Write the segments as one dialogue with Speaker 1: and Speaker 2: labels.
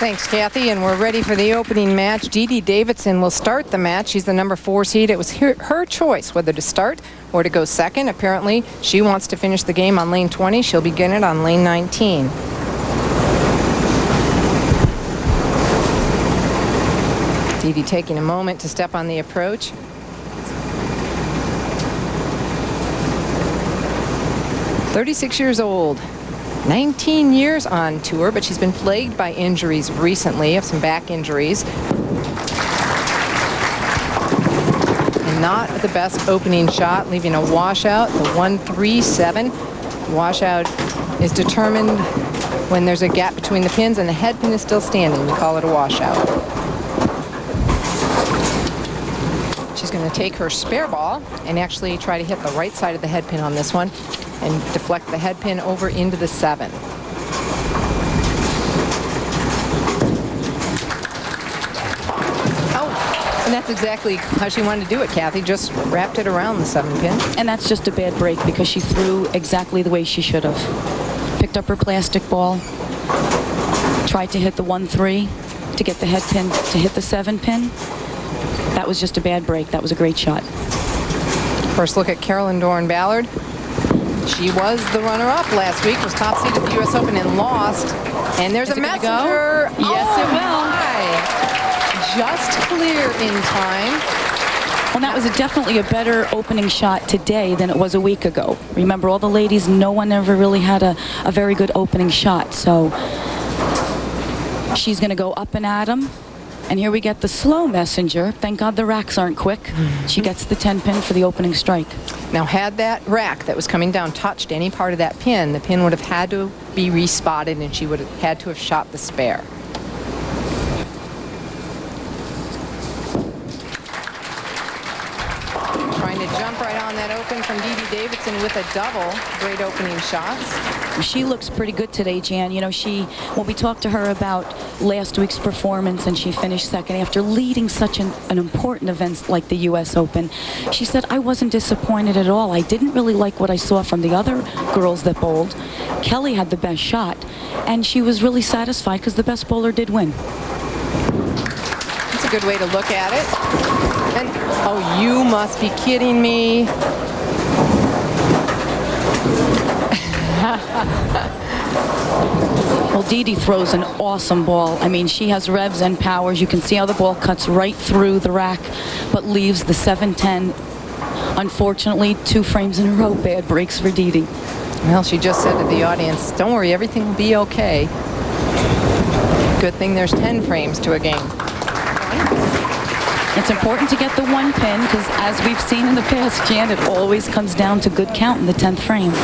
Speaker 1: Thanks, Kathy, and we're ready for the opening match. Dede Davidson will start the match. She's the number 4 seed. It was her choice whether to start or to go second. Apparently, she wants to finish the game on lane 20. She'll begin it on lane 19. Dede taking a moment to step on the approach. "36 years old. 19 years on tour, but she's been plagued by injuries recently, of some back injuries. And not the best opening shot, leaving a washout, the 1-3-7. Washout is determined when there's a gap between the pins and the head pin is still standing. We call it a washout. She's going to take her spare ball and actually try to hit the right side of the head pin on this one and deflect the head pin over into the 7. Oh, and that's exactly how she wanted to do it, Kathy. Just wrapped it around the 7 pin.
Speaker 2: And that's just a bad break because she threw exactly the way she should have. Picked up her plastic ball, tried to hit the 1-3 to get the head pin to hit the 7 pin. That was just a bad break. That was a great shot.
Speaker 1: First look at Carolyn Dorin-Ballard. She was the runner-up last week, was top seed at the U.S. Open and lost. And there's a messenger.
Speaker 2: Go? Yes, it will.
Speaker 1: My. Just clear in time.
Speaker 2: Well, that was definitely a better opening shot today than it was a week ago. Remember, all the ladies, no one ever really had a very good opening shot. So she's going to go up and at 'em. And here we get the slow messenger. Thank God the racks aren't quick. She gets the 10 pin for the opening strike.
Speaker 1: Now, had that rack that was coming down touched any part of that pin, the pin would have had to be respotted and she would have had to have shot the spare. Trying to jump right on that open from Dede Davidson with a double. Great opening shots.
Speaker 2: She looks pretty good today, Jan. You know, when we talked to her about last week's performance and she finished second after leading such an important event like the U.S. Open, she said, I wasn't disappointed at all. I didn't really like what I saw from the other girls that bowled. Kelly had the best shot, and she was really satisfied because the best bowler did win.
Speaker 1: That's a good way to look at it. And, oh, you must be kidding me.
Speaker 2: Well, Dede throws an awesome ball. I mean, she has revs and powers. You can see how the ball cuts right through the rack, but leaves the 7-10. Unfortunately, 2 frames in a row, bad breaks for Dede.
Speaker 1: Well, she just said to the audience, don't worry, everything will be okay. Good thing there's 10 frames to a game.
Speaker 2: It's important to get the 1 pin because, as we've seen in the past, Jan, it always comes down to good count in the 10th frame.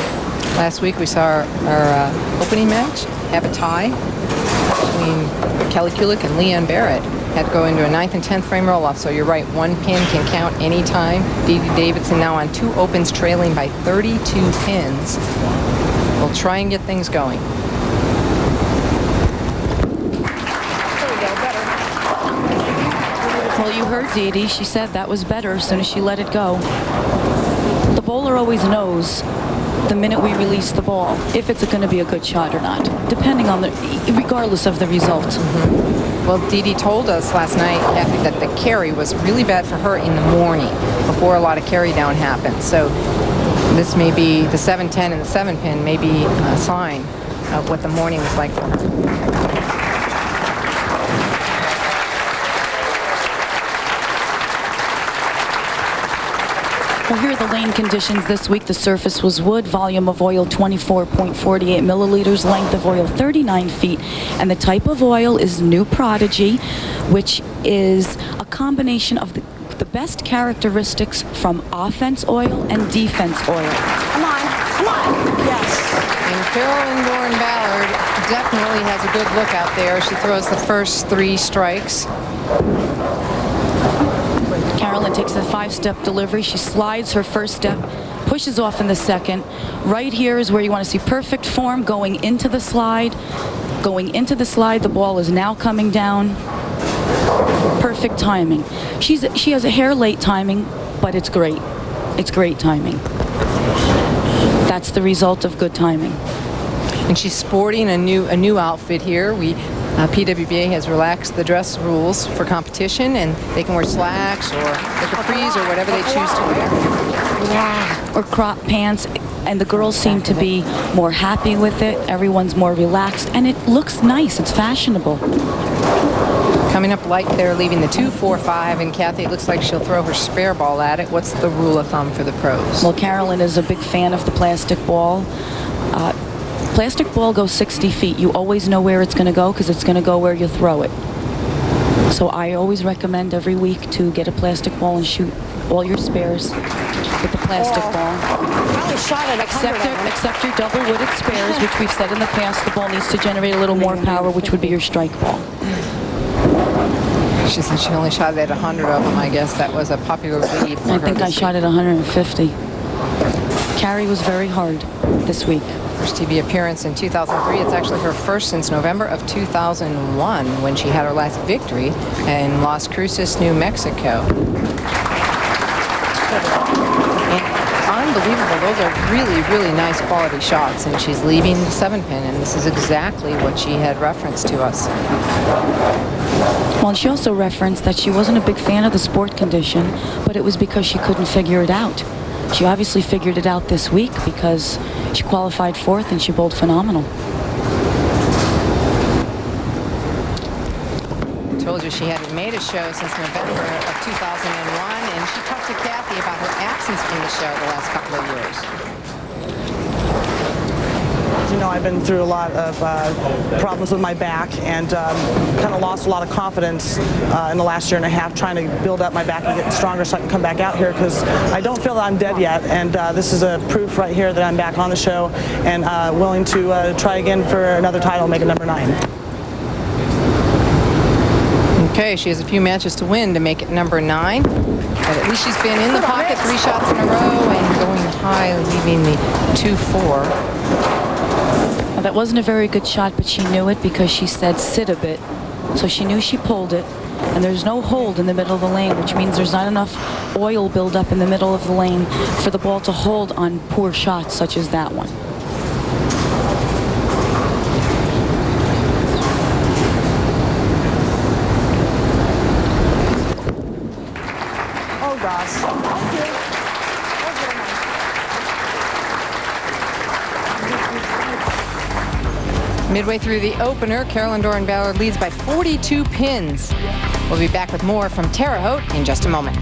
Speaker 1: Last week we saw our opening match have a tie between Kelly Kulik and Leanne Barrett. Had to go into a 9th and 10th frame roll-off, so you're right, 1 pin can count any time. Dede Davidson now on 2 opens, trailing by 32 pins. We'll try and get things going.
Speaker 2: Well, you heard Dede. She said that was better as soon as she let it go. The bowler always knows the minute we release the ball if it's going to be a good shot or not, depending on regardless of the result.
Speaker 1: Well, Dede told us last night, Kathy, that the carry was really bad for her in the morning before a lot of carry down happened. So this may be the 7-10 and the 7 pin may be a sign of what the morning was like for her.
Speaker 2: Well, here are the lane conditions this week. The surface was wood, volume of oil 24.48 milliliters, length of oil 39 feet, and the type of oil is New Prodigy, which is a combination of the best characteristics from offense oil and defense oil.
Speaker 3: Come on, come on, yes.
Speaker 1: And Carolyn Dorin-Ballard definitely has a good look out there. She throws the first 3 strikes.
Speaker 2: Carolyn takes a 5-step delivery. She slides her first step, pushes off in the second. Right here is where you want to see perfect form going into the slide. Going into the slide, the ball is now coming down. Perfect timing. She has a hair late timing, but it's great. It's great timing. That's the result of good timing.
Speaker 1: And she's sporting a new outfit here. PWBA has relaxed the dress rules for competition, and they can wear slacks or the capris or whatever they choose to wear.
Speaker 2: Or crop pants. And the girls seem to be more happy with it. Everyone's more relaxed, and it looks nice. It's fashionable.
Speaker 1: Coming up light there, leaving the 2-4-5, and Kathy, it looks like she'll throw her spare ball at it. What's the rule of thumb for the pros?
Speaker 2: Well, Carolyn is a big fan of the plastic ball. Plastic ball goes 60 feet. You always know where it's going to go because it's going to go where you throw it. So I always recommend every week to get a plastic ball and shoot all your spares with the plastic ball.
Speaker 3: Probably shot at 100
Speaker 2: Except your double-wooded spares, which we've said in the past, the ball needs to generate a little more power, which would be your strike ball.
Speaker 1: She said she only shot at 100 of them. I guess that was a popular belief for
Speaker 2: I
Speaker 1: her
Speaker 2: think I
Speaker 1: this
Speaker 2: shot
Speaker 1: week.
Speaker 2: at 150. Carrie was very hard this week.
Speaker 1: First TV appearance in 2003. It's actually her first since November of 2001 when she had her last victory in Las Cruces, New Mexico. And unbelievable. Those are really, really nice quality shots. And she's leaving the 7-pin, and this is exactly what she had referenced to us.
Speaker 2: Well, and she also referenced that she wasn't a big fan of the sport condition, but it was because she couldn't figure it out. She obviously figured it out this week because she qualified 4th and she bowled phenomenal.
Speaker 1: Told you she hadn't made a show since November of 2001, and she talked to Kathy about her absence from the show the last couple of years.
Speaker 4: You know, I've been through a lot of problems with my back and kind of lost a lot of confidence in the last year and a half trying to build up my back and get stronger so I can come back out here because I don't feel that I'm dead yet, and this is a proof right here that I'm back on the show and willing to try again for another title, make it number 9.
Speaker 1: Okay, she has a few matches to win to make it number 9. But at least she's been in the pocket 3 shots in a row and going high, leaving the 2-4.
Speaker 2: Well, that wasn't a very good shot, but she knew it because she said sit a bit. So she knew she pulled it, and there's no hold in the middle of the lane, which means there's not enough oil buildup in the middle of the lane for the ball to hold on poor shots such as that one.
Speaker 4: Oh gosh.
Speaker 1: Midway through the opener, Carolyn Dorin-Ballard leads by 42 pins. We'll be back with more from Terre Haute in just a moment.